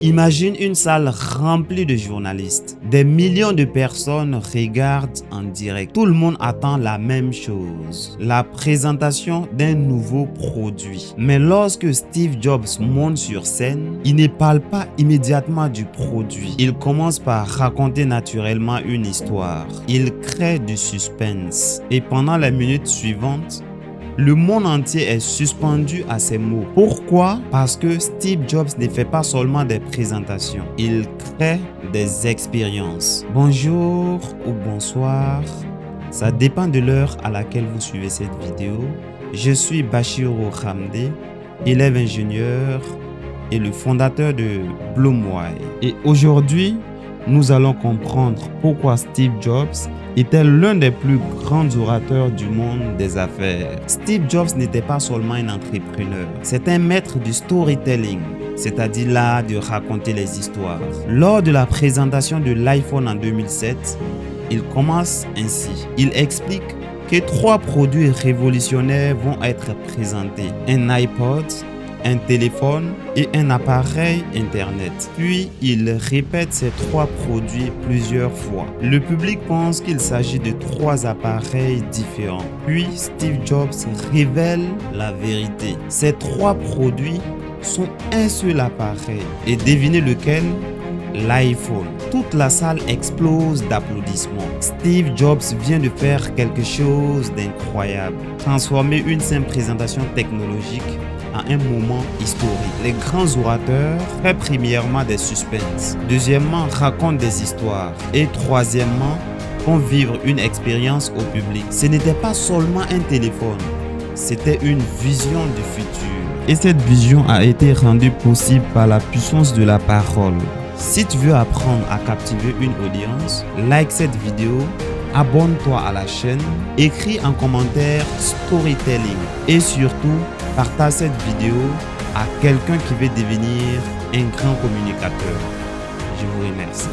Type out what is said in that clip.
Imagine une salle remplie de journalistes. Des millions de personnes regardent en direct. Tout le monde attend la même chose, la présentation d'un nouveau produit. Mais lorsque Steve Jobs monte sur scène, il ne parle pas immédiatement du produit. Il commence par raconter naturellement une histoire. Il crée du suspense. Et pendant les minutes suivantes, le monde entier est suspendu à ces mots. Pourquoi? Parce que Steve Jobs ne fait pas seulement des présentations, il crée des expériences. Bonjour ou bonsoir, ça dépend de l'heure à laquelle vous suivez cette vidéo. Je suis Bachirou Hamdé, élève ingénieur et le fondateur de Bloomway. Et aujourd'hui, nous allons comprendre pourquoi Steve Jobs était l'un des plus grands orateurs du monde des affaires. Steve Jobs n'était pas seulement un entrepreneur, c'est un maître du storytelling, c'est-à-dire l'art de raconter les histoires. Lors de la présentation de l'iPhone en 2007, il commence ainsi. Il explique que 3 produits révolutionnaires vont être présentés: un iPod, un téléphone et un appareil internet. Puis il répète ces 3 produits plusieurs fois. Le public pense qu'il s'agit de 3 appareils différents. Puis Steve Jobs révèle la vérité. Ces 3 produits sont un seul appareil. Et devinez lequel? L'iPhone. Toute la salle explose d'applaudissements. Steve Jobs vient de faire quelque chose d'incroyable. Transformer une simple présentation technologique à un moment historique. Les grands orateurs créent premièrement des suspens, deuxièmement racontent des histoires et troisièmement font vivre une expérience au public. Ce n'était pas seulement un téléphone, c'était une vision du futur. Et cette vision a été rendue possible par la puissance de la parole. Si tu veux apprendre à captiver une audience, like cette vidéo, abonne-toi à la chaîne, écris en commentaire storytelling et surtout partage cette vidéo à quelqu'un qui veut devenir un grand communicateur. Je vous remercie.